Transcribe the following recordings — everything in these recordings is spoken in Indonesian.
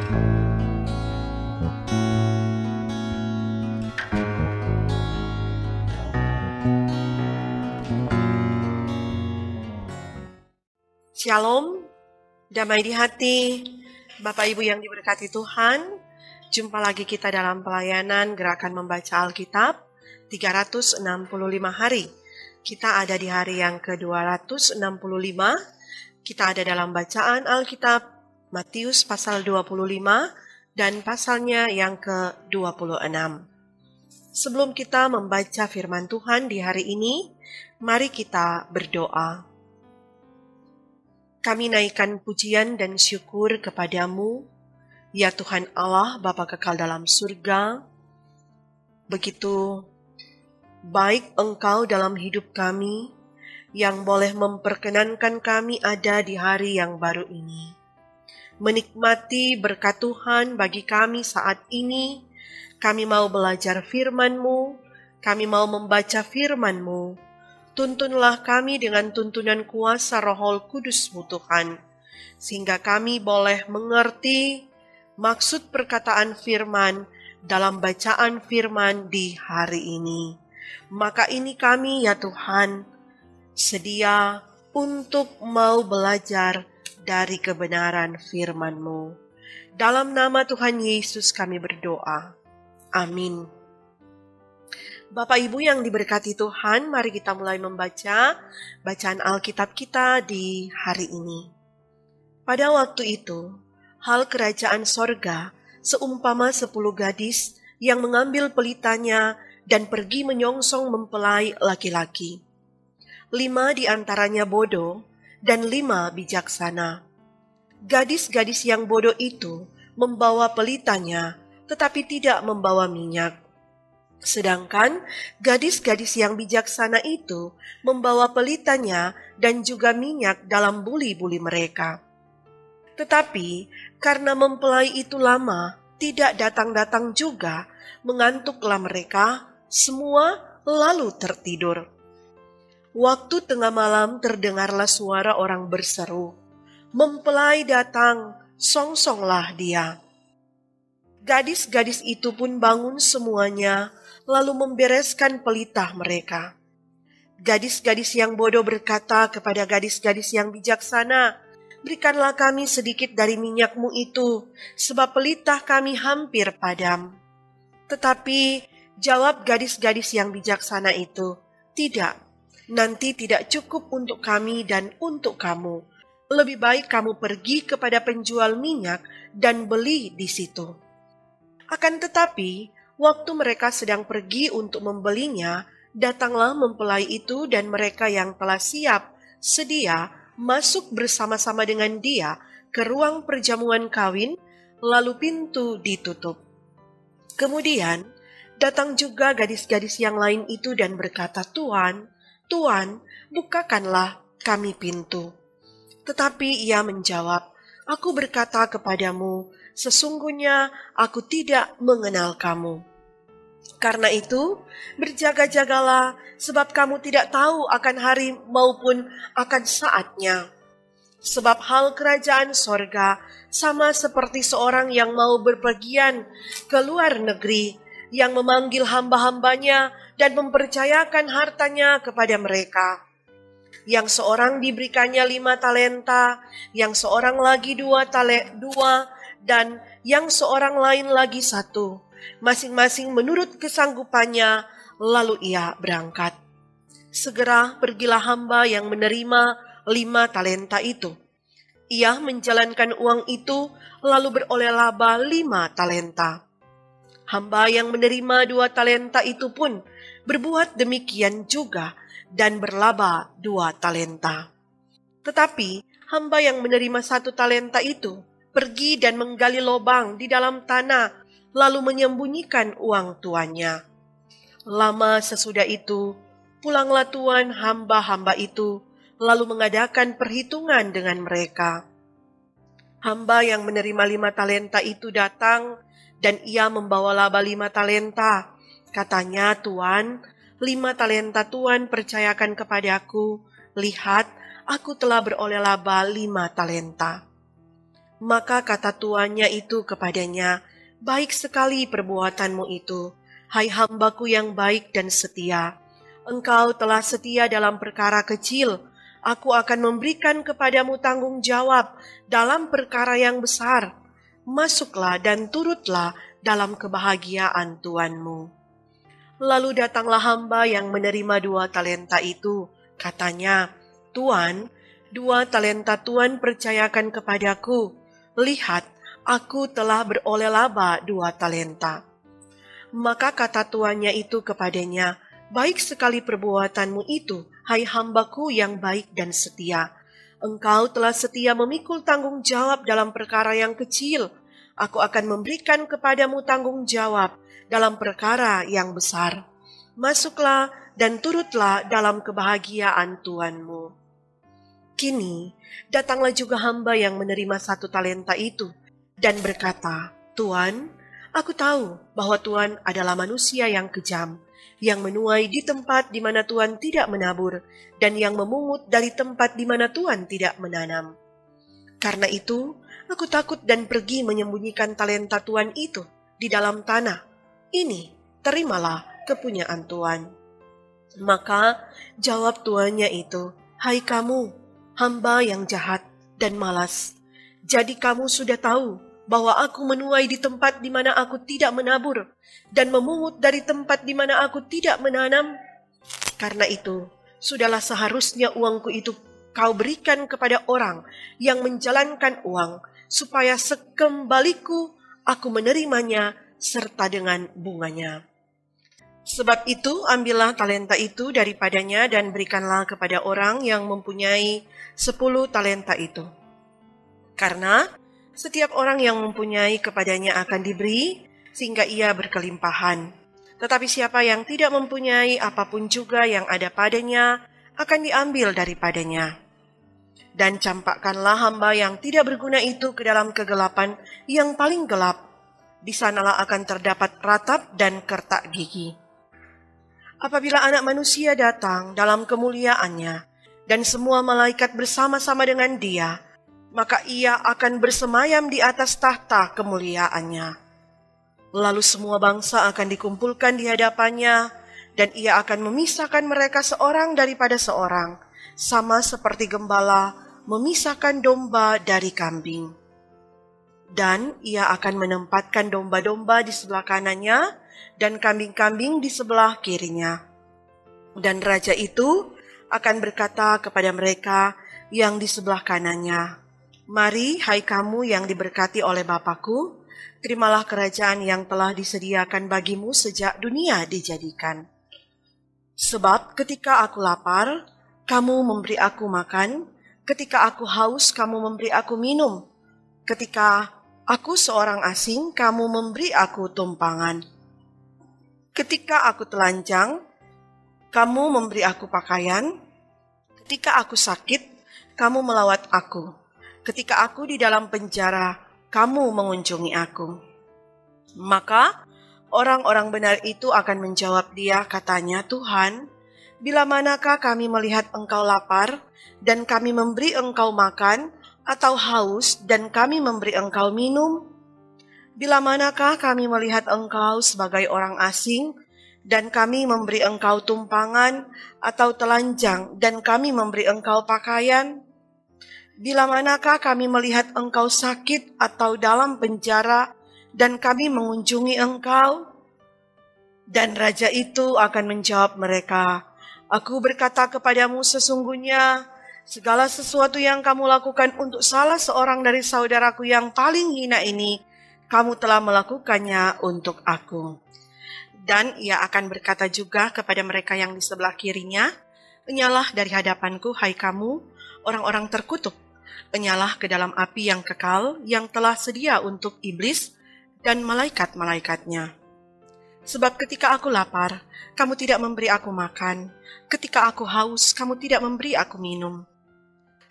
Shalom, damai di hati, Bapak Ibu yang diberkati Tuhan. Jumpa lagi kita dalam pelayanan Gerakan Membaca Alkitab 365 hari. Kita ada di hari yang ke-265. Kita ada dalam bacaan Alkitab Matius pasal 25 dan pasalnya yang ke-26. Sebelum kita membaca firman Tuhan di hari ini, mari kita berdoa. Kami naikkan pujian dan syukur kepadamu, ya Tuhan Allah Bapa kekal dalam surga. Begitu baik Engkau dalam hidup kami, yang boleh memperkenankan kami ada di hari yang baru ini. Menikmati berkat Tuhan bagi kami saat ini, kami mau belajar firman-Mu, kami mau membaca firman-Mu. Tuntunlah kami dengan tuntunan kuasa Roh Kudus-Mu Tuhan, sehingga kami boleh mengerti maksud perkataan firman dalam bacaan firman di hari ini. Maka ini kami ya Tuhan, sedia untuk mau belajar dari kebenaran firman-Mu. Dalam nama Tuhan Yesus kami berdoa. Amin. Bapak Ibu yang diberkati Tuhan, mari kita mulai membaca bacaan Alkitab kita di hari ini. Pada waktu itu, hal kerajaan sorga seumpama 10 gadis yang mengambil pelitanya dan pergi menyongsong mempelai laki-laki. 5 di antaranya bodoh dan 5 bijaksana. Gadis-gadis yang bodoh itu membawa pelitanya, tetapi tidak membawa minyak. Sedangkan gadis-gadis yang bijaksana itu membawa pelitanya dan juga minyak dalam buli-buli mereka. Tetapi karena mempelai itu lama, tidak datang-datang juga, mengantuklah mereka semua lalu tertidur. Waktu tengah malam terdengarlah suara orang berseru, "Mempelai datang, songsonglah dia." Gadis-gadis itu pun bangun semuanya, lalu membereskan pelita mereka. Gadis-gadis yang bodoh berkata kepada gadis-gadis yang bijaksana, "Berikanlah kami sedikit dari minyak-Mu itu, sebab pelita kami hampir padam." Tetapi jawab gadis-gadis yang bijaksana itu, "Tidak, nanti tidak cukup untuk kami dan untuk kamu. Lebih baik kamu pergi kepada penjual minyak dan beli di situ." Akan tetapi, waktu mereka sedang pergi untuk membelinya, datanglah mempelai itu dan mereka yang telah siap, sedia, masuk bersama-sama dengan dia ke ruang perjamuan kawin, lalu pintu ditutup. Kemudian, datang juga gadis-gadis yang lain itu dan berkata, "Tuan, Tuan, bukakanlah kami pintu." Tetapi ia menjawab, "Aku berkata kepadamu, sesungguhnya aku tidak mengenal kamu. Karena itu, berjaga-jagalah, sebab kamu tidak tahu akan hari maupun akan saatnya. Sebab hal kerajaan sorga sama seperti seorang yang mau berpergian ke luar negeri, yang memanggil hamba-hambanya dan mempercayakan hartanya kepada mereka. Yang seorang diberikannya 5 talenta, yang seorang lagi 2 dan yang seorang lain lagi 1, masing-masing menurut kesanggupannya, lalu ia berangkat. Segera pergilah hamba yang menerima 5 talenta itu. Ia menjalankan uang itu, lalu beroleh laba 5 talenta. Hamba yang menerima 2 talenta itu pun berbuat demikian juga, dan berlaba 2 talenta. Tetapi hamba yang menerima 1 talenta itu pergi dan menggali lubang di dalam tanah, lalu menyembunyikan uang tuannya. Lama sesudah itu, pulanglah tuan hamba-hamba itu, lalu mengadakan perhitungan dengan mereka. Hamba yang menerima 5 talenta itu datang, dan ia membawa laba 5 talenta. Katanya, "Tuan, 5 talenta Tuan percayakan kepadaku. Lihat, aku telah beroleh laba 5 talenta." Maka kata tuannya itu kepadanya, "Baik sekali perbuatanmu itu, hai hambaku yang baik dan setia. Engkau telah setia dalam perkara kecil, aku akan memberikan kepadamu tanggung jawab dalam perkara yang besar. Masuklah dan turutlah dalam kebahagiaan tuanmu." Lalu datanglah hamba yang menerima 2 talenta itu. Katanya, "Tuan, 2 talenta Tuan percayakan kepadaku. Lihat, aku telah beroleh laba 2 talenta." Maka kata tuannya itu kepadanya, "Baik sekali perbuatanmu itu, hai hambaku yang baik dan setia. Engkau telah setia memikul tanggung jawab dalam perkara yang kecil. Aku akan memberikan kepadamu tanggung jawab dalam perkara yang besar. Masuklah dan turutlah dalam kebahagiaan tuanmu." Kini, datanglah juga hamba yang menerima 1 talenta itu dan berkata, "Tuan, aku tahu bahwa Tuan adalah manusia yang kejam, yang menuai di tempat di mana Tuan tidak menabur, dan yang memungut dari tempat di mana Tuan tidak menanam. Karena itu, aku takut dan pergi menyembunyikan talenta Tuan itu di dalam tanah. Ini, terimalah kepunyaan Tuan." Maka jawab tuannya itu, "Hai kamu, hamba yang jahat dan malas. Jadi kamu sudah tahu bahwa aku menuai di tempat di mana aku tidak menabur dan memungut dari tempat di mana aku tidak menanam. Karena itu, sudahlah seharusnya uangku itu kau berikan kepada orang yang menjalankan uang, supaya sekembaliku aku menerimanya serta dengan bunganya. Sebab itu, ambillah talenta itu daripadanya dan berikanlah kepada orang yang mempunyai 10 talenta itu. Karena setiap orang yang mempunyai kepadanya akan diberi, sehingga ia berkelimpahan. Tetapi siapa yang tidak mempunyai apapun juga yang ada padanya, akan diambil daripadanya. Dan campakkanlah hamba yang tidak berguna itu ke dalam kegelapan yang paling gelap. Di sanalah akan terdapat ratap dan kertak gigi. Apabila Anak Manusia datang dalam kemuliaannya, dan semua malaikat bersama-sama dengan Dia, maka Ia akan bersemayam di atas tahta kemuliaannya. Lalu semua bangsa akan dikumpulkan di hadapannya, dan Ia akan memisahkan mereka seorang daripada seorang, sama seperti gembala memisahkan domba dari kambing. Dan Ia akan menempatkan domba-domba di sebelah kanannya, dan kambing-kambing di sebelah kirinya. Dan Raja itu akan berkata kepada mereka yang di sebelah kanannya, "Mari, hai kamu yang diberkati oleh Bapa-Ku, terimalah kerajaan yang telah disediakan bagimu sejak dunia dijadikan. Sebab ketika aku lapar, kamu memberi aku makan, ketika aku haus, kamu memberi aku minum, ketika aku seorang asing, kamu memberi aku tumpangan. Ketika aku telanjang, kamu memberi aku pakaian. Ketika aku sakit, kamu melawat aku. Ketika aku di dalam penjara, kamu mengunjungi aku." Maka orang-orang benar itu akan menjawab Dia, katanya, "Tuhan, bila manakah kami melihat Engkau lapar, dan kami memberi Engkau makan, atau haus, dan kami memberi Engkau minum? Bila manakah kami melihat Engkau sebagai orang asing, dan kami memberi Engkau tumpangan, atau telanjang, dan kami memberi Engkau pakaian? Bila manakah kami melihat Engkau sakit atau dalam penjara, dan kami mengunjungi Engkau?" Dan Raja itu akan menjawab mereka, "Aku berkata kepadamu, sesungguhnya segala sesuatu yang kamu lakukan untuk salah seorang dari saudaraku yang paling hina ini, kamu telah melakukannya untuk aku." Dan Ia akan berkata juga kepada mereka yang di sebelah kirinya, "Enyalah dari hadapanku, hai kamu, orang-orang terkutuk. Enyalah ke dalam api yang kekal, yang telah sedia untuk iblis dan malaikat-malaikatnya. Sebab ketika aku lapar, kamu tidak memberi aku makan. Ketika aku haus, kamu tidak memberi aku minum.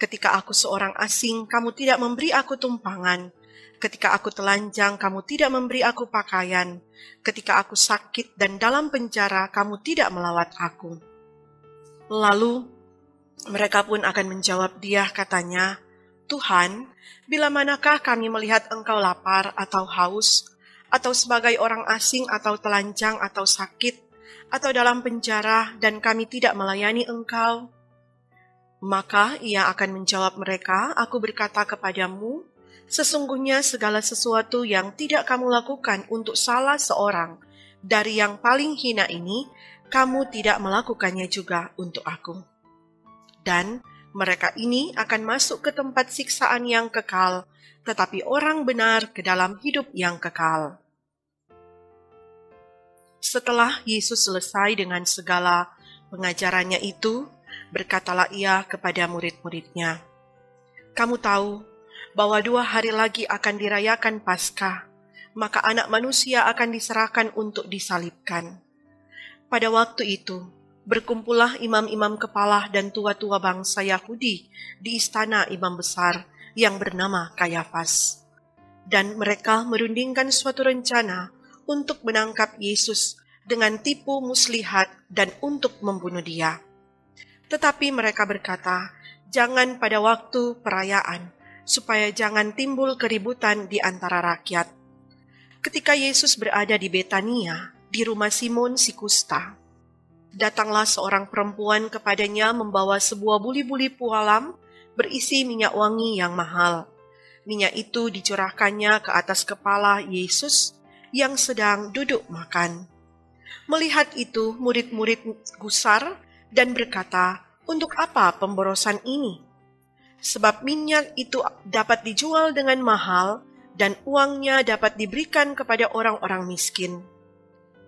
Ketika aku seorang asing, kamu tidak memberi aku tumpangan. Ketika aku telanjang, kamu tidak memberi aku pakaian. Ketika aku sakit dan dalam penjara, kamu tidak melawat aku." Lalu mereka pun akan menjawab Dia, katanya, Tuhan, bila manakah kami melihat Engkau lapar atau haus, atau sebagai orang asing atau telanjang atau sakit, atau dalam penjara dan kami tidak melayani Engkau? Maka ia akan menjawab mereka, aku berkata kepadamu, sesungguhnya segala sesuatu yang tidak kamu lakukan untuk salah seorang dari yang paling hina ini, kamu tidak melakukannya juga untuk aku. Dan mereka ini akan masuk ke tempat siksaan yang kekal, tetapi orang benar ke dalam hidup yang kekal. Setelah Yesus selesai dengan segala pengajarannya itu, berkatalah ia kepada murid-muridnya, kamu tahu bahwa 2 hari lagi akan dirayakan Paskah, maka Anak Manusia akan diserahkan untuk disalibkan. Pada waktu itu, berkumpullah imam-imam kepala dan tua-tua bangsa Yahudi di istana imam besar yang bernama Kayafas. Dan mereka merundingkan suatu rencana untuk menangkap Yesus dengan tipu muslihat dan untuk membunuh dia. Tetapi mereka berkata, jangan pada waktu perayaan, supaya jangan timbul keributan di antara rakyat. Ketika Yesus berada di Betania, di rumah Simon si kusta, datanglah seorang perempuan kepadanya membawa sebuah buli-buli pualam berisi minyak wangi yang mahal. Minyak itu dicurahkannya ke atas kepala Yesus yang sedang duduk makan. Melihat itu, murid-murid gusar dan berkata, untuk apa pemborosan ini? Sebab minyak itu dapat dijual dengan mahal dan uangnya dapat diberikan kepada orang-orang miskin.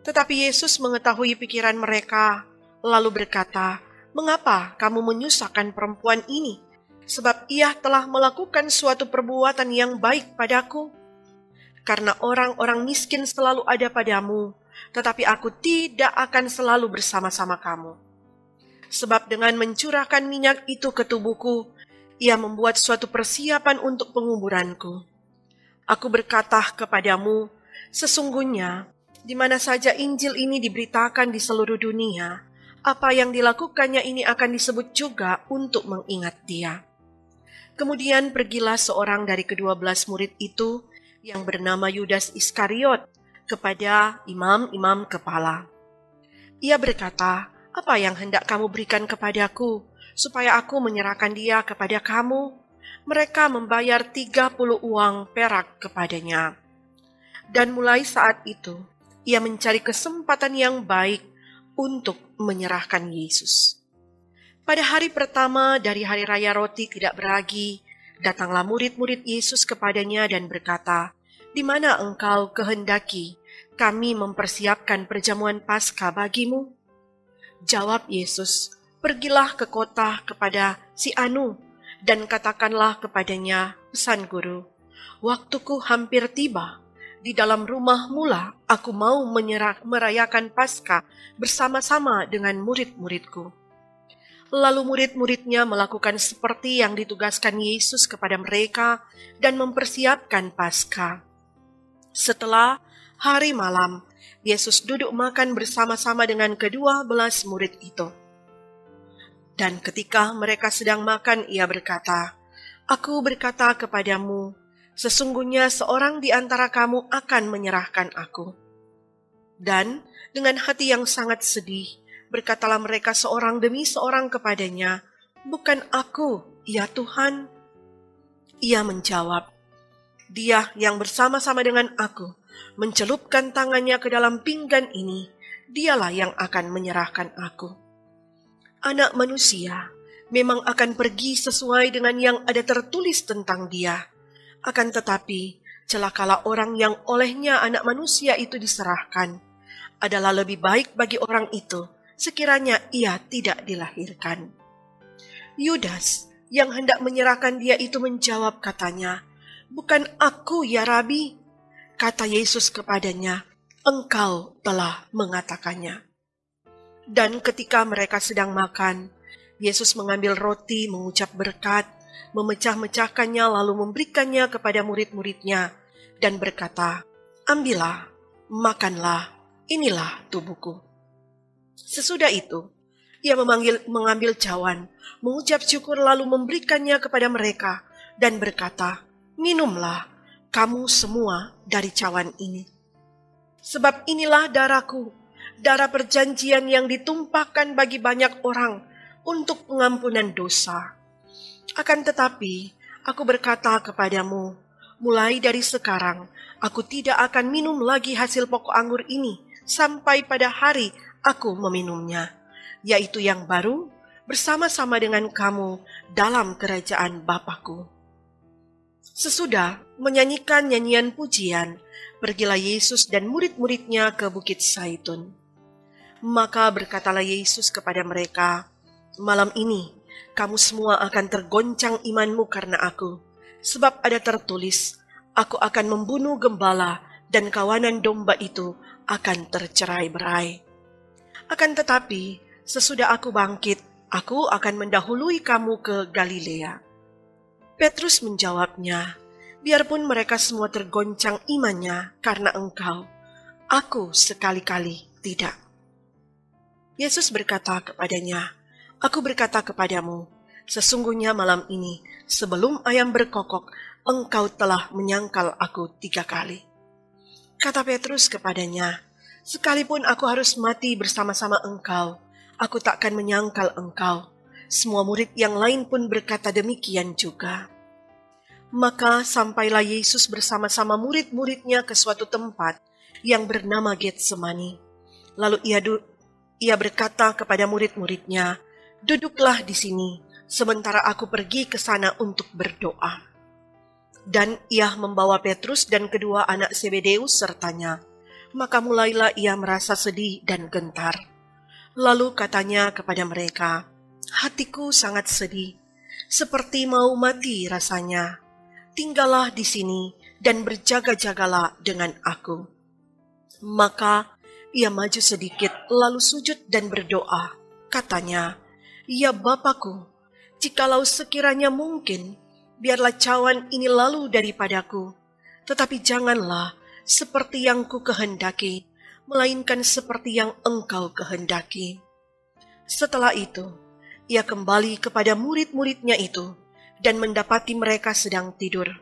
Tetapi Yesus mengetahui pikiran mereka, lalu berkata, mengapa kamu menyusahkan perempuan ini? Sebab ia telah melakukan suatu perbuatan yang baik padaku. Karena orang-orang miskin selalu ada padamu, tetapi aku tidak akan selalu bersama-sama kamu. Sebab dengan mencurahkan minyak itu ke tubuhku, ia membuat suatu persiapan untuk penguburanku. Aku berkata kepadamu, sesungguhnya di mana saja Injil ini diberitakan di seluruh dunia, apa yang dilakukannya ini akan disebut juga untuk mengingat dia. Kemudian pergilah seorang dari ke-12 murid itu yang bernama Yudas Iskariot kepada imam-imam kepala. Ia berkata, apa yang hendak kamu berikan kepadaku, supaya aku menyerahkan dia kepada kamu? Mereka membayar 30 uang perak kepadanya. Dan mulai saat itu, ia mencari kesempatan yang baik untuk menyerahkan Yesus. Pada hari pertama dari hari raya roti tidak beragi, datanglah murid-murid Yesus kepadanya dan berkata, di mana engkau kehendaki kami mempersiapkan perjamuan Paskah bagimu? Jawab Yesus, pergilah ke kota kepada si Anu, dan katakanlah kepadanya, pesan guru, waktuku hampir tiba. Di dalam rumah mula aku mau merayakan Paskah bersama-sama dengan murid-muridku. Lalu murid-muridnya melakukan seperti yang ditugaskan Yesus kepada mereka dan mempersiapkan Paskah. Setelah hari malam, Yesus duduk makan bersama-sama dengan ke-12 murid itu. Dan ketika mereka sedang makan, ia berkata, aku berkata kepadamu, sesungguhnya seorang di antara kamu akan menyerahkan aku. Dan dengan hati yang sangat sedih, berkatalah mereka seorang demi seorang kepadanya, bukan aku, ya Tuhan. Ia menjawab, dia yang bersama-sama dengan aku, mencelupkan tangannya ke dalam pinggan ini, dialah yang akan menyerahkan aku. Anak manusia memang akan pergi sesuai dengan yang ada tertulis tentang dia. Akan tetapi, celakalah orang yang olehnya anak manusia itu diserahkan. Adalah lebih baik bagi orang itu, sekiranya ia tidak dilahirkan. Yudas, yang hendak menyerahkan dia itu menjawab katanya, bukan aku ya Rabi. Kata Yesus kepadanya, engkau telah mengatakannya. Dan ketika mereka sedang makan, Yesus mengambil roti, mengucap berkat, memecah-mecahkannya lalu memberikannya kepada murid-muridnya dan berkata, ambillah, makanlah, inilah tubuhku. Sesudah itu, ia mengambil cawan, mengucap syukur lalu memberikannya kepada mereka dan berkata, "Minumlah kamu semua dari cawan ini. Sebab inilah darahku, darah perjanjian yang ditumpahkan bagi banyak orang untuk pengampunan dosa. Akan tetapi, aku berkata kepadamu, mulai dari sekarang, aku tidak akan minum lagi hasil pokok anggur ini sampai pada hari aku meminumnya, yaitu yang baru bersama-sama dengan kamu dalam kerajaan Bapa-Ku." Sesudah menyanyikan nyanyian pujian, pergilah Yesus dan murid-muridnya ke Bukit Zaitun. Maka berkatalah Yesus kepada mereka, "Malam ini kamu semua akan tergoncang imanmu karena aku, sebab ada tertulis, aku akan membunuh gembala dan kawanan domba itu akan tercerai-berai. Akan tetapi, sesudah aku bangkit, aku akan mendahului kamu ke Galilea." Petrus menjawabnya, "Biarpun mereka semua tergoncang imannya karena engkau, aku sekali-kali tidak." Yesus berkata kepadanya, "Aku berkata kepadamu, sesungguhnya malam ini, sebelum ayam berkokok, engkau telah menyangkal aku 3 kali." Kata Petrus kepadanya, "Sekalipun aku harus mati bersama-sama engkau, aku takkan menyangkal engkau." Semua murid yang lain pun berkata demikian juga. Maka sampailah Yesus bersama-sama murid-muridnya ke suatu tempat yang bernama Getsemani. Lalu ia berkata kepada murid-muridnya, "Duduklah di sini, sementara aku pergi ke sana untuk berdoa." Dan ia membawa Petrus dan kedua anak Zebedeus sertanya. Maka mulailah ia merasa sedih dan gentar. Lalu katanya kepada mereka, "Hatiku sangat sedih, seperti mau mati rasanya. Tinggallah di sini dan berjaga-jagalah dengan aku." Maka ia maju sedikit lalu sujud dan berdoa. Katanya, "Ya Bapa-Ku, jikalau sekiranya mungkin, biarlah cawan ini lalu daripadaku. Tetapi janganlah seperti yang ku kehendaki, melainkan seperti yang Engkau kehendaki." Setelah itu, ia kembali kepada murid-muridnya itu dan mendapati mereka sedang tidur.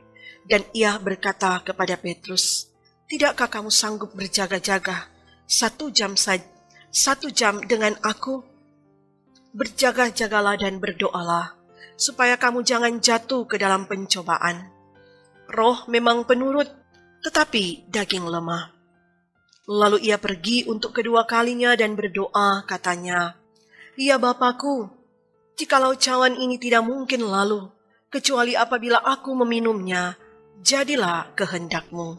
Dan ia berkata kepada Petrus, "Tidakkah kamu sanggup berjaga-jaga 1 jam dengan aku? Berjaga-jagalah dan berdoalah, supaya kamu jangan jatuh ke dalam pencobaan. Roh memang penurut, tetapi daging lemah." Lalu ia pergi untuk kedua kalinya dan berdoa, katanya, "Ya Bapa-Ku, jikalau cawan ini tidak mungkin lalu, kecuali apabila aku meminumnya, jadilah kehendak-Mu."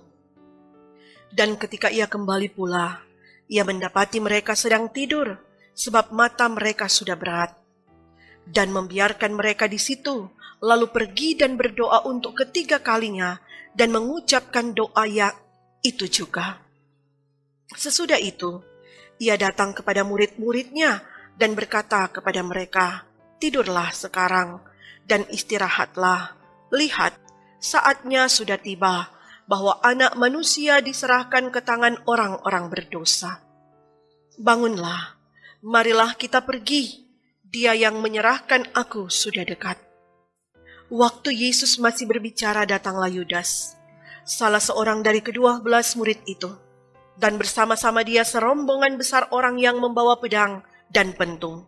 Dan ketika ia kembali pula, ia mendapati mereka sedang tidur, sebab mata mereka sudah berat. Dan membiarkan mereka di situ, lalu pergi dan berdoa untuk ketiga kalinya, dan mengucapkan doa itu juga. Sesudah itu, ia datang kepada murid-muridnya dan berkata kepada mereka, "Tidurlah sekarang dan istirahatlah. Lihat, saatnya sudah tiba bahwa Anak Manusia diserahkan ke tangan orang-orang berdosa. Bangunlah, marilah kita pergi. Dia yang menyerahkan aku sudah dekat." Waktu Yesus masih berbicara, datanglah Yudas, salah seorang dari ke-12 murid itu, dan bersama-sama dia serombongan besar orang yang membawa pedang dan pentung,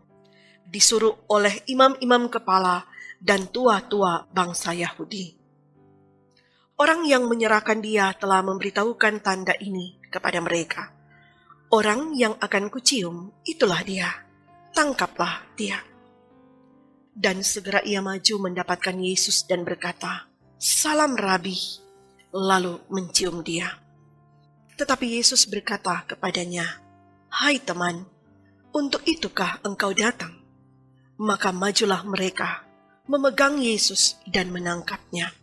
disuruh oleh imam-imam kepala dan tua-tua bangsa Yahudi. Orang yang menyerahkan dia telah memberitahukan tanda ini kepada mereka. "Orang yang akan kucium, itulah dia. Tangkaplah dia." Dan segera ia maju mendapatkan Yesus dan berkata, "Salam Rabi," lalu mencium dia. Tetapi Yesus berkata kepadanya, "Hai teman, untuk itukah engkau datang?" Maka majulah mereka, memegang Yesus dan menangkapnya.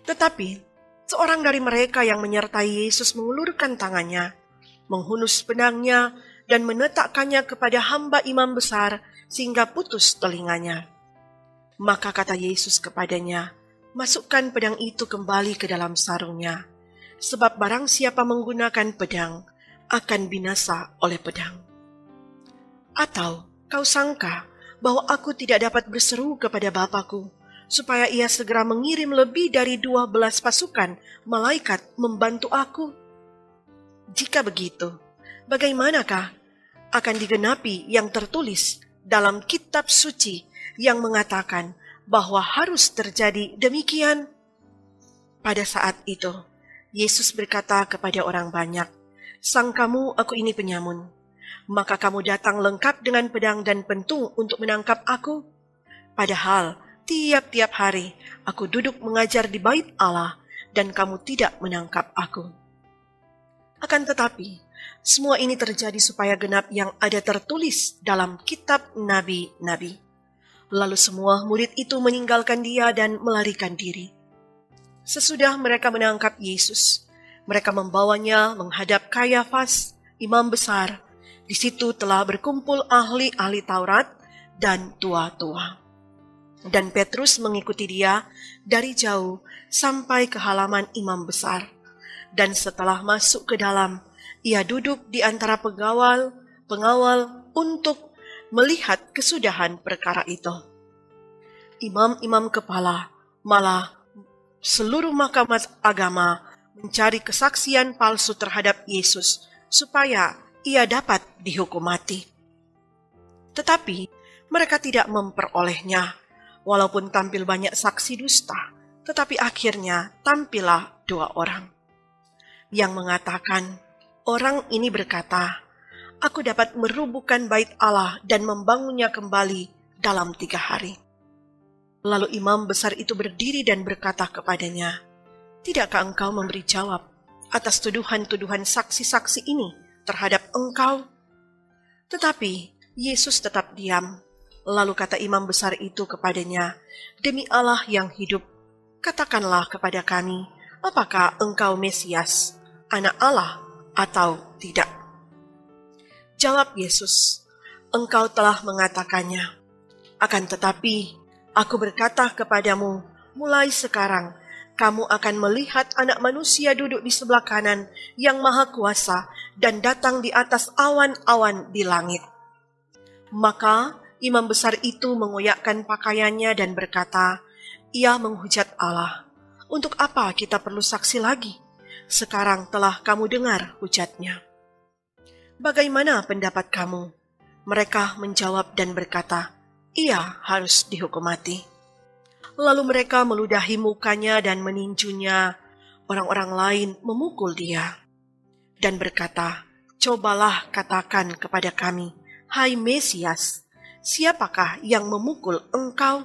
Tetapi seorang dari mereka yang menyertai Yesus mengulurkan tangannya, menghunus pedangnya dan menetakkannya kepada hamba imam besar sehingga putus telinganya. Maka kata Yesus kepadanya, "Masukkan pedang itu kembali ke dalam sarungnya, sebab barang siapa menggunakan pedang akan binasa oleh pedang. Atau kau sangka bahwa aku tidak dapat berseru kepada Bapa-Ku, supaya ia segera mengirim lebih dari 12 pasukan malaikat membantu aku. Jika begitu, bagaimanakah akan digenapi yang tertulis dalam kitab suci yang mengatakan bahwa harus terjadi demikian?" Pada saat itu, Yesus berkata kepada orang banyak, "Sangkamu aku ini penyamun, maka kamu datang lengkap dengan pedang dan pentung untuk menangkap aku? Padahal tiap-tiap hari aku duduk mengajar di bait Allah dan kamu tidak menangkap aku. Akan tetapi, semua ini terjadi supaya genap yang ada tertulis dalam kitab nabi-nabi." Lalu semua murid itu meninggalkan dia dan melarikan diri. Sesudah mereka menangkap Yesus, mereka membawanya menghadap Kayafas, imam besar. Di situ telah berkumpul ahli-ahli Taurat dan tua-tua. Dan Petrus mengikuti dia dari jauh sampai ke halaman imam besar. Dan setelah masuk ke dalam, ia duduk di antara pengawal untuk melihat kesudahan perkara itu. Imam-imam kepala, malah seluruh mahkamah agama mencari kesaksian palsu terhadap Yesus supaya ia dapat dihukum mati. Tetapi mereka tidak memperolehnya, walaupun tampil banyak saksi dusta, tetapi akhirnya tampillah 2 orang yang mengatakan, "Orang ini berkata, aku dapat merubuhkan bait Allah dan membangunnya kembali dalam 3 hari. Lalu imam besar itu berdiri dan berkata kepadanya, "Tidakkah engkau memberi jawab atas tuduhan-tuduhan saksi-saksi ini terhadap engkau?" Tetapi Yesus tetap diam. Lalu kata imam besar itu kepadanya, "Demi Allah yang hidup, katakanlah kepada kami, apakah engkau Mesias, Anak Allah atau tidak?" Jawab Yesus, "Engkau telah mengatakannya. Akan tetapi aku berkata kepadamu, mulai sekarang kamu akan melihat Anak Manusia duduk di sebelah kanan yang Maha Kuasa dan datang di atas awan-awan di langit." Maka imam besar itu mengoyakkan pakaiannya dan berkata, "Ia menghujat Allah. Untuk apa kita perlu saksi lagi? Sekarang telah kamu dengar hujatnya. Bagaimana pendapat kamu?" Mereka menjawab dan berkata, "Ia harus dihukum mati." Lalu mereka meludahi mukanya dan meninjunya. Orang-orang lain memukul dia dan berkata, "Cobalah katakan kepada kami, hai Mesias, siapakah yang memukul engkau?"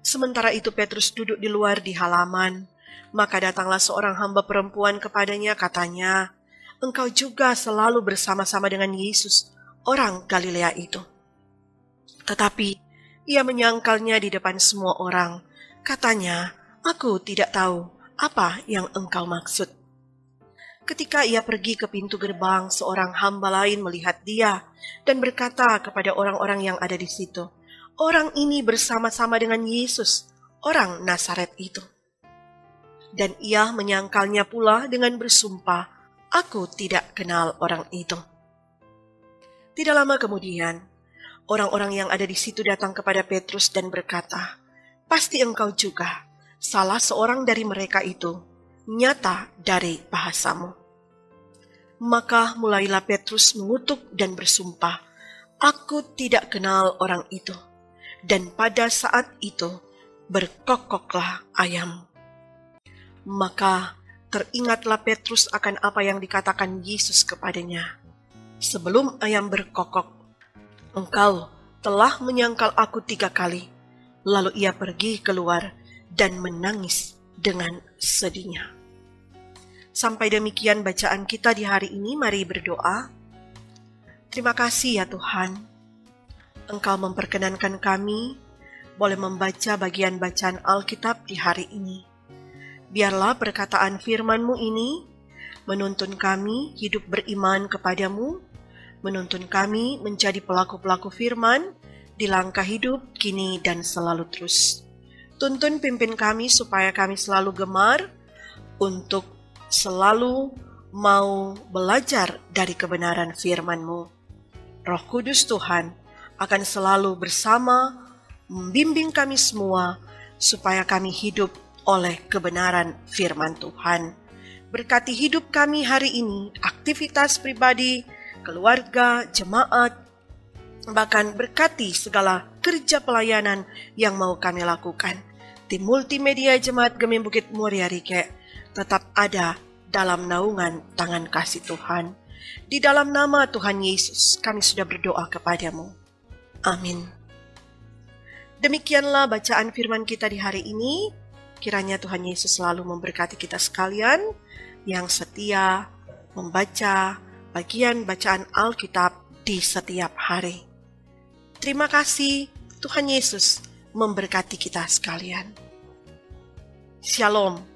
Sementara itu Petrus duduk di luar di halaman. Maka datanglah seorang hamba perempuan kepadanya, katanya, "Engkau juga selalu bersama-sama dengan Yesus, orang Galilea itu." Tetapi ia menyangkalnya di depan semua orang. Katanya, "Aku tidak tahu apa yang engkau maksud." Ketika ia pergi ke pintu gerbang, seorang hamba lain melihat dia dan berkata kepada orang-orang yang ada di situ, "Orang ini bersama-sama dengan Yesus, orang Nazaret itu." Dan ia menyangkalnya pula dengan bersumpah, "Aku tidak kenal orang itu." Tidak lama kemudian, orang-orang yang ada di situ datang kepada Petrus dan berkata, "Pasti engkau juga salah seorang dari mereka itu, nyata dari bahasamu." Maka mulailah Petrus mengutuk dan bersumpah, "Aku tidak kenal orang itu." Dan pada saat itu berkokoklah ayam. Maka teringatlah Petrus akan apa yang dikatakan Yesus kepadanya, "Sebelum ayam berkokok, engkau telah menyangkal aku 3 kali." Lalu ia pergi keluar dan menangis dengan sedihnya. Sampai demikian bacaan kita di hari ini. Mari berdoa. Terima kasih ya Tuhan, Engkau memperkenankan kami boleh membaca bagian bacaan Alkitab di hari ini. Biarlah perkataan firman-Mu ini menuntun kami hidup beriman kepadamu, menuntun kami menjadi pelaku-pelaku firman di langkah hidup kini dan selalu terus. Tuntun pimpin kami supaya kami selalu gemar untuk selalu mau belajar dari kebenaran firman-Mu. Roh Kudus Tuhan akan selalu bersama, membimbing kami semua supaya kami hidup oleh kebenaran firman Tuhan. Berkati hidup kami hari ini, aktivitas pribadi, keluarga, jemaat, bahkan berkati segala kerja pelayanan yang mau kami lakukan. Tim multimedia Jemaat Gemim Bukit Muria Rike tetap ada dalam naungan tangan kasih Tuhan. Di dalam nama Tuhan Yesus kami sudah berdoa kepadamu. Amin. Demikianlah bacaan firman kita di hari ini. Kiranya Tuhan Yesus selalu memberkati kita sekalian yang setia membaca bagian bacaan Alkitab di setiap hari. Terima kasih, Tuhan Yesus memberkati kita sekalian. Shalom.